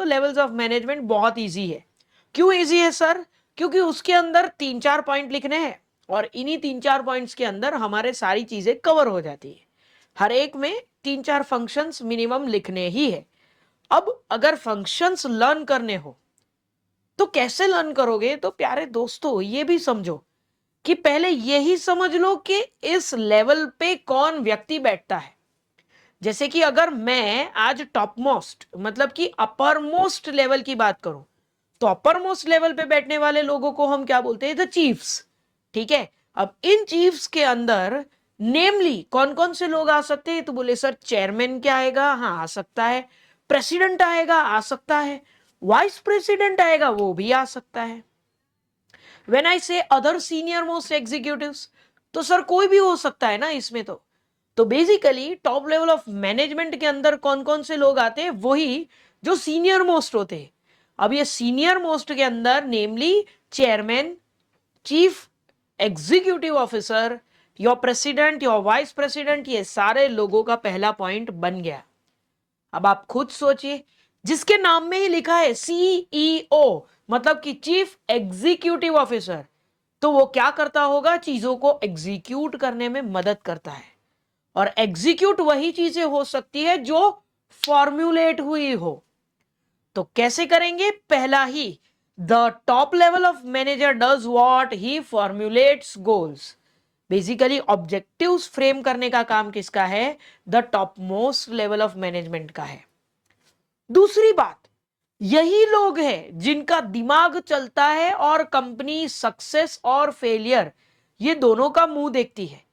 Levels of management बहुत easy है। क्यों इजी है सर? क्योंकि उसके अंदर 3-4 पॉइंट लिखने हैं और इन्हीं 3-4 पॉइंट्स के अंदर हमारे सारी चीजें कवर हो जाती है। हर एक में 3-4 फंक्शंस मिनिमम लिखने ही है। अब अगर फंक्शंस लर्न करने हो तो कैसे लर्न करोगे? तो प्यारे दोस्तों ये भी समझो कि पहले यही समझ लो कि इस लेवल पे कौन व्यक्ति बैठता है। जैसे कि अगर मैं आज टॉप मोस्ट मतलब कि अपर मोस्ट लेवल की बात करूं तो अपर मोस्ट लेवल पे बैठने वाले लोगों को हम क्या बोलते हैं? The chiefs. ठीक है, अब इन चीफ्स के अंदर नेमली कौन कौन से लोग आ सकते हैं? तो बोले सर चेयरमैन क्या आएगा? हाँ आ सकता है। प्रेसिडेंट आएगा? आ सकता है। वाइस प्रेसिडेंट आएगा? वो भी आ सकता है। व्हेन आई से अदर सीनियर मोस्ट एग्जीक्यूटिव्स, तो सर कोई भी हो सकता है ना इसमें। तो basically top level of management के अंदर कौन कौन से लोग आते हैं? वही जो सीनियर मोस्ट होते हैं। अब ये सीनियर मोस्ट के अंदर namely chairman, chief executive officer, your president, your vice president, ये सारे लोगों का पहला पॉइंट बन गया। अब आप खुद सोचिए, जिसके नाम में ही लिखा है सीईओ मतलब कि चीफ एग्जीक्यूटिव ऑफिसर, तो वो क्या करता होगा? चीजों को एग्जीक्यूट करने में मदद करता है। और एग्जीक्यूट वही चीजें हो सकती है जो फॉर्म्युलेट हुई हो। तो कैसे करेंगे? पहला he, the top level of manager does what? He formulates goals. Basically objectives frame करने का काम किसका है? The top most level of management का है। दूसरी बात, यही लोग हैं जिनका दिमाग चलता है और कंपनी सक्सेस और फेलियर ये दोनों का मुंह देखती है।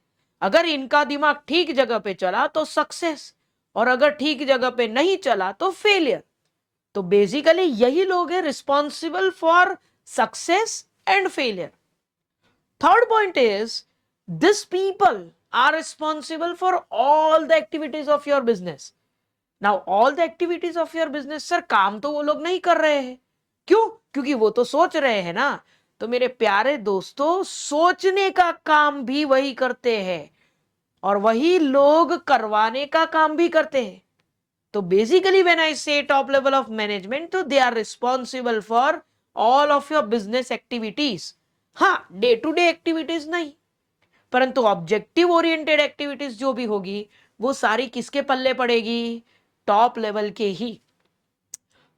अगर इनका दिमाग ठीक जगह पे चला तो सक्सेस, और अगर ठीक जगह पे नहीं चला तो फेलियर। तो बेसिकली यही लोग हैं responsible for success and failure. Third point is, this people are responsible for all the activities of your business. Now all the activities of your business, सर काम तो वो लोग नहीं कर रहे हैं। क्यों? क्योंकि वो तो सोच रहे हैं ना। तो मेरे प्यारे दोस्तों, सोचने का काम भी वही करते हैं और वही लोग करवाने का काम भी करते हैं। तो बेसिकली व्हेन आई से टॉप लेवल ऑफ मैनेजमेंट, तो they are responsible for all of your business activities. हाँ, डे टू डे एक्टिविटीज नहीं, परंतु ऑब्जेक्टिव ओरिएंटेड एक्टिविटीज जो भी होगी वो सारी किसके पल्ले पड़ेगी? टॉप लेवल के ही।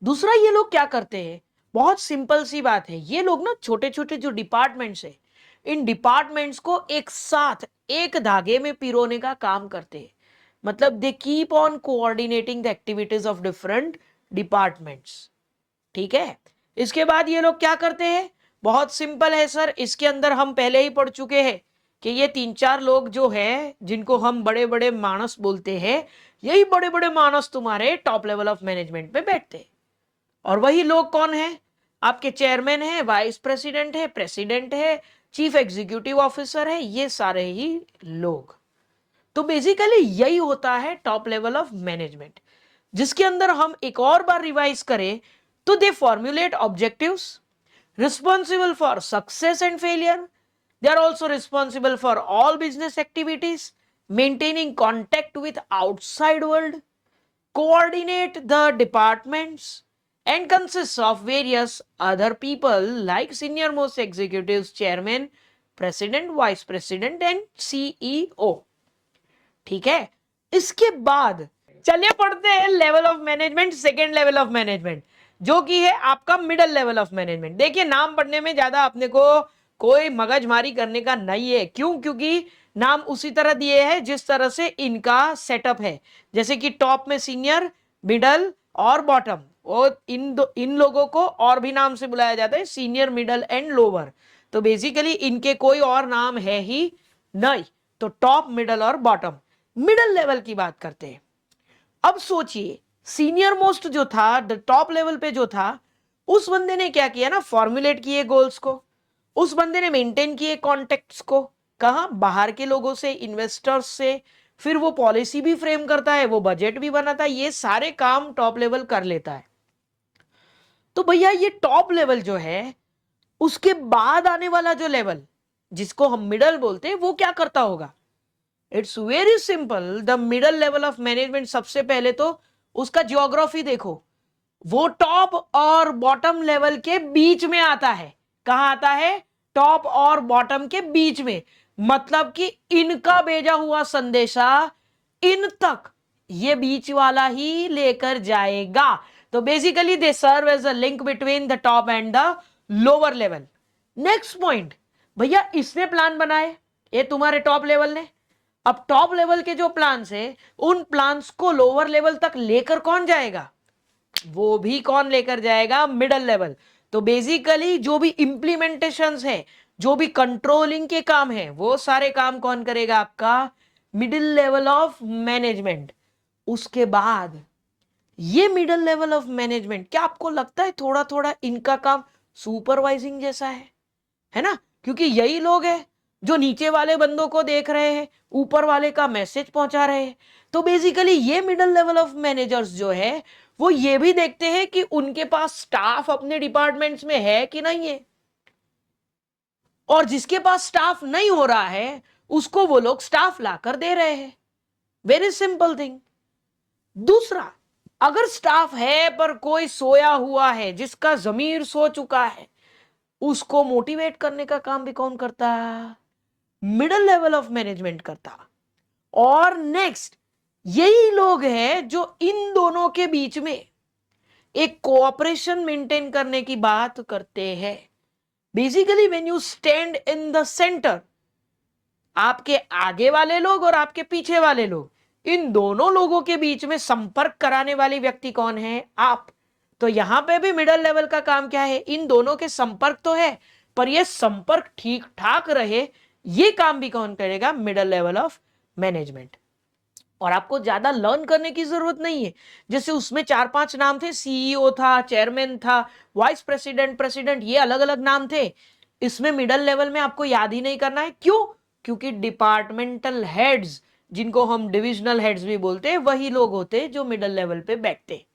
दूसरा, ये लोग क्या करते हैं? बहुत सिंपल सी बात है, ये लोग ना छोटे छोटे जो डिपार्टमेंट्स है, इन डिपार्टमेंट्स को एक साथ एक धागे में पिरोने का काम करते हैं। मतलब they keep on coordinating the activities of different departments. ठीक है, इसके बाद ये लोग क्या करते हैं? बहुत सिंपल है सर, इसके अंदर हम पहले ही पढ़ चुके हैं कि ये 3-4 लोग जो है जिनको हम बड़े बड़े मानस बोलते हैं, यही बड़े बड़े मानस तुम्हारे टॉप लेवल ऑफ मैनेजमेंट पे बैठते हैं। और वही लोग कौन है? आपके चेयरमैन है, वाइस प्रेसिडेंट है, प्रेसिडेंट है, चीफ एग्जीक्यूटिव ऑफिसर है, ये सारे ही लोग। तो बेसिकली यही होता है टॉप लेवल ऑफ मैनेजमेंट, जिसके अंदर हम एक और बार रिवाइज करें तो they formulate objectives, responsible for success and failure, they are also responsible for all business activities, maintaining contact with outside world, coordinate the departments, and consists of various other people like senior most executives, chairman, president, vice president and CEO। ठीक है, इसके बाद चलिए पढ़ते हैं level of management, second level of management, जो कि है आपका मिडल लेवल ऑफ मैनेजमेंट। देखिए, नाम पढ़ने में ज्यादा अपने को कोई मगजमारी करने का नहीं है। क्यों? क्योंकि नाम उसी तरह दिए हैं जिस तरह से इनका सेटअप है। जैसे कि टॉप में सीनियर, मिडल और बॉटम, और इन लोगों को और भी नाम से बुलाया जाता है, सीनियर, मिडल एंड लोअर। तो बेसिकली इनके कोई और नाम है ही नहीं। तो टॉप, मिडल और बॉटम। मिडल लेवल की बात करते हैं। अब सोचिए, सीनियर मोस्ट जो था, द टॉप लेवल पे जो था, उस बंदे ने क्या किया ना, फॉर्मुलेट किए गोल्स को। उस बंदे ने मेंटेन किए कॉन्टेक्ट्स को। कहां? बाहर के लोगों से, इन्वेस्टर्स से। फिर वो पॉलिसी भी फ्रेम करता है, वो बजट भी बनाता है, ये सारे काम टॉप लेवल कर लेता है। तो भैया ये टॉप लेवल जो है, उसके बाद आने वाला जो लेवल जिसको हम मिडल बोलते हैं, वो क्या करता होगा? It's very simple. The middle level of management, सबसे पहले तो उसका जियोग्राफी देखो। वो टॉप और बॉटम लेवल के बीच में आता है। कहां आता है? टॉप और बॉटम के बीच में। मतलब कि इनका भेजा हुआ संदेशा इन तक ये बीच वाला ही लेकर जाएगा। तो basically they serve as a link between the top and the lower level. Next point, भैया इसने प्लान बनाए, ये तुम्हारे टॉप लेवल ने। अब टॉप लेवल के जो प्लान्स है, उन प्लान्स को लोअर लेवल तक लेकर कौन जाएगा? वो भी कौन लेकर जाएगा? Middle level. तो बेसिकली जो भी इंप्लीमेंटेशंस है, जो भी कंट्रोलिंग के काम है, वो सारे काम कौन करेगा? आपका मिडिल लेवल ऑफ मैनेजमेंट। उसके बाद ये मिडिल लेवल ऑफ मैनेजमेंट, क्या आपको लगता है थोड़ा थोड़ा इनका काम सुपरवाइजिंग जैसा है ना? क्योंकि यही लोग हैं जो नीचे वाले बंदों को देख रहे हैं, ऊपर वाले का मैसेज पहुंचा रहे हैं। तो बेसिकली ये मिडिल लेवल ऑफ मैनेजर्स जो है, वो ये भी देखते हैं कि उनके पास स्टाफ अपने डिपार्टमेंट्स में है कि नहीं है, और जिसके पास स्टाफ नहीं हो रहा है उसको वो लोग स्टाफ लाकर दे रहे हैं। Very simple thing. दूसरा, अगर स्टाफ है पर कोई सोया हुआ है, जिसका जमीर सो चुका है, उसको मोटिवेट करने का काम भी कौन करता? मिडिल लेवल ऑफ मैनेजमेंट करता। और नेक्स्ट, यही लोग हैं जो इन दोनों के बीच में एक कोऑपरेशन मेंटेन करने की बात करते हैं। Basically when you stand in the centre, आपके आगे वाले लोग और आपके पीछे वाले लोग, इन दोनों लोगों के बीच में संपर्क कराने वाली व्यक्ति कौन है? आप। तो यहां पे भी मिडिल लेवल का काम क्या है? इन दोनों के संपर्क तो है, पर यह संपर्क ठीक ठाक रहे, ये काम भी कौन करेगा? Middle level of management. और आपको ज्यादा लर्न करने की जरूरत नहीं है। जैसे उसमें 4-5 नाम थे, सीईओ था, चेयरमैन था, वाइस प्रेसिडेंट, प्रेसिडेंट, ये अलग अलग नाम थे। इसमें मिडिल लेवल में आपको याद ही नहीं करना है। क्यों? क्योंकि डिपार्टमेंटल हेड्स, जिनको हम डिविजनल हेड्स भी बोलते हैं, वही लोग होते हैं जो मिडिल लेवल पे बैठते।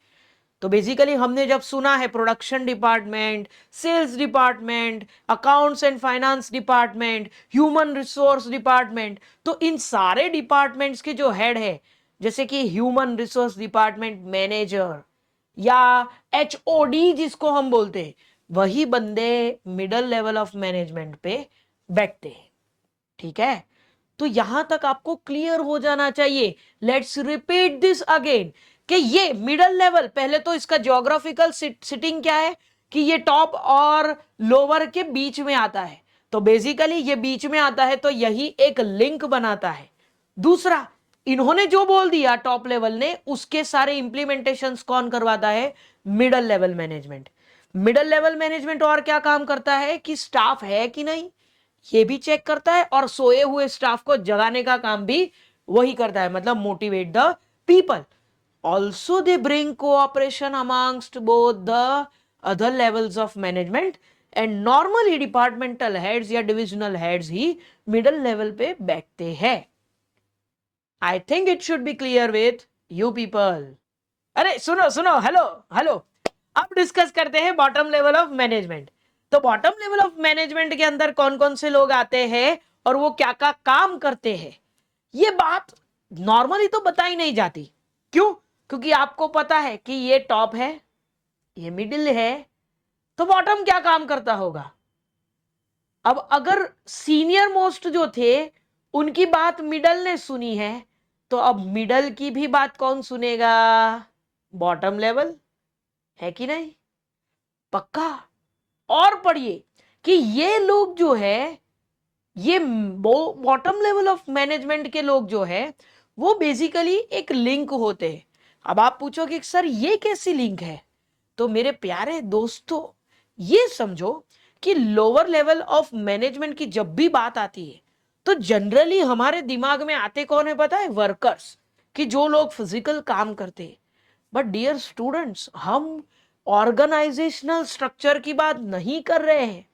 तो बेसिकली हमने जब सुना है production department, sales department, accounts and finance department, human resource department, तो इन सारे डिपार्टमेंट्स के जो हेड है, जैसे कि ह्यूमन रिसोर्स डिपार्टमेंट मैनेजर या एचओडी जिसको हम बोलते हैं, वही बंदे मिडिल लेवल ऑफ मैनेजमेंट पे बैठते हैं। ठीक है, तो यहां तक आपको क्लियर हो जाना चाहिए। लेट्स रिपीट दिस अगेन कि ये मिडिल लेवल, पहले तो इसका ज्योग्राफिकल सिटिंग क्या है कि ये टॉप और लोअर के बीच में आता है। तो बेसिकली ये बीच में आता है तो यही एक लिंक बनाता है। दूसरा, इन्होंने जो बोल दिया टॉप लेवल ने, उसके सारे इंप्लीमेंटेशंस कौन करवाता है? Middle level management. Middle level management और क्या काम करता है कि स्टाफ है कि नहीं ये भी चेक करता है, और सोए हुए स्टाफ को जगाने का काम भी वही करता है, मतलब motivate the people. Also they bring cooperation amongst both the other levels of management, and normally departmental heads या डिविजनल हेड्स ही मिडिल लेवल पे बैठते हैं। I think it should be clear with you people. अरे सुनो सुनो, hello hello, अब discuss करते हैं बॉटम लेवल ऑफ मैनेजमेंट। तो बॉटम लेवल ऑफ मैनेजमेंट के अंदर कौन कौन से लोग आते हैं और वो क्या क्या काम करते हैं, ये बात नॉर्मली तो बताई नहीं जाती। क्यों? क्योंकि आपको पता है कि ये टॉप है, ये मिडिल है, तो बॉटम क्या काम करता होगा। अब अगर सीनियर मोस्ट जो थे उनकी बात मिडल ने सुनी है, तो अब मिडल की भी बात कौन सुनेगा? बॉटम लेवल, है कि नहीं? पक्का। और पढ़िए कि ये लोग जो है, ये बॉटम लेवल ऑफ मैनेजमेंट के लोग जो है, वो बेसिकली एक लिंक होते हैं। अब आप पूछोगे कि सर ये कैसी लिंक है? तो मेरे प्यारे दोस्तों, ये समझो कि लोअर लेवल ऑफ मैनेजमेंट की जब भी बात आती है, तो जनरली हमारे दिमाग में आते कौन है पता है? वर्कर्स, कि जो लोग फिजिकल काम करते हैं। बट डियर स्टूडेंट्स, हम ऑर्गेनाइजेशनल स्ट्रक्चर की बात नहीं कर रहे हैं,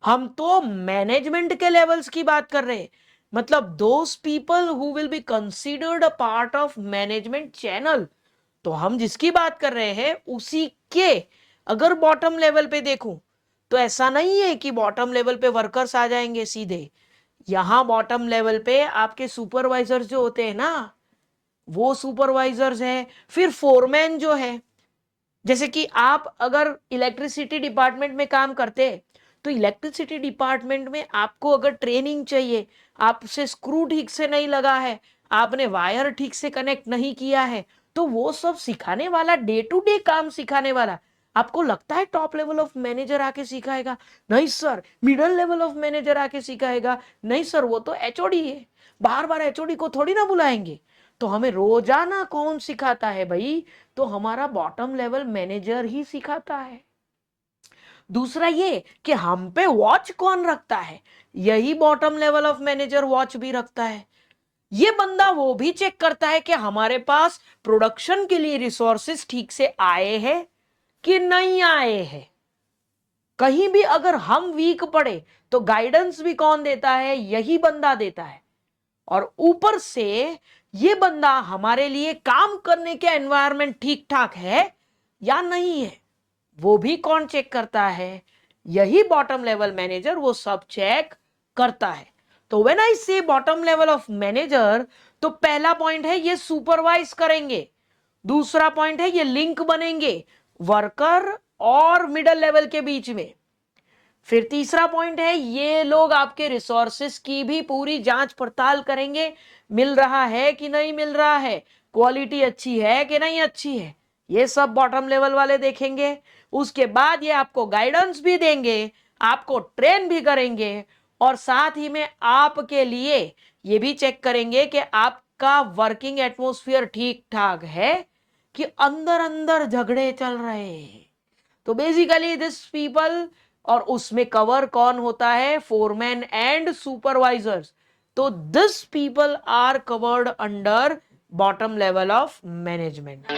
हम तो मैनेजमेंट के लेवल्स की बात कर रहे हैं। मतलब those people who will be considered a part of management channel. तो हम जिसकी बात कर रहे हैं उसी के अगर बॉटम लेवल पे देखूं, तो ऐसा नहीं है कि बॉटम लेवल पे वर्कर्स आ जाएंगे सीधे। यहां बॉटम लेवल पे आपके सुपरवाइजर्स जो होते हैं ना, वो सुपरवाइजर्स हैं। फिर फोरमैन जो है, जैसे कि आप अगर इलेक्ट्रिसिटी डिपार्टमेंट में काम करते हैं तो इलेक्ट्रिसिटी डिपार्टमेंट में आपको अगर ट्रेनिंग चाहिए, आपसे स्क्रू ठीक से नहीं लगा है, आपने वायर ठीक से कनेक्ट नहीं किया है, तो वो सब सिखाने वाला, डे टू डे काम सिखाने वाला, आपको लगता है टॉप लेवल ऑफ मैनेजर आके सिखाएगा? नहीं sir. Middle level of manager आके सिखाएगा? नहीं सर, वो तो एचओडी है, बार बार एचओडी को थोड़ी ना बुलाएंगे। तो हमें रोजाना कौन सिखाता है भाई? तो हमारा बॉटम लेवल मैनेजर ही सिखाता है। दूसरा ये कि हम पे वॉच कौन रखता है? यही bottom level of manager watch भी रखता है। ये बंदा वो भी चेक करता है कि हमारे पास प्रोडक्शन के लिए रिसोर्सेस ठीक से आए हैं कि नहीं आए हैं। कहीं भी अगर हम वीक पड़े तो गाइडेंस भी कौन देता है? यही बंदा देता है। और ऊपर से ये बंदा हमारे लिए काम करने के एनवायरनमेंट ठीक ठाक है या नहीं है, वो भी कौन चेक करता है? यही बॉटम लेवल मैनेजर वो सब चेक करता है। तो व्हेन आई से बॉटम लेवल ऑफ मैनेजर, तो पहला पॉइंट है ये सुपरवाइज करेंगे, दूसरा पॉइंट है ये लिंक बनेंगे वर्कर और मिडिल लेवल के बीच में, फिर तीसरा पॉइंट है ये लोग आपके रिसोर्सेस की भी पूरी जांच पड़ताल करेंगे, मिल रहा है कि नहीं मिल रहा है, क्वालिटी अच्छी है कि नहीं अच्छी है, ये सब बॉटम लेवल वाले देखेंगे। उसके बाद ये आपको गाइडेंस भी देंगे, आपको ट्रेन भी करेंगे, और साथ ही में आपके लिए ये भी चेक करेंगे कि आपका वर्किंग एटमॉस्फेयर ठीक ठाक है कि अंदर अंदर झगड़े चल रहे हैं। तो बेसिकली दिस पीपल, और उसमें कवर कौन होता है? Foreman and supervisors. तो this people are covered under bottom level of management.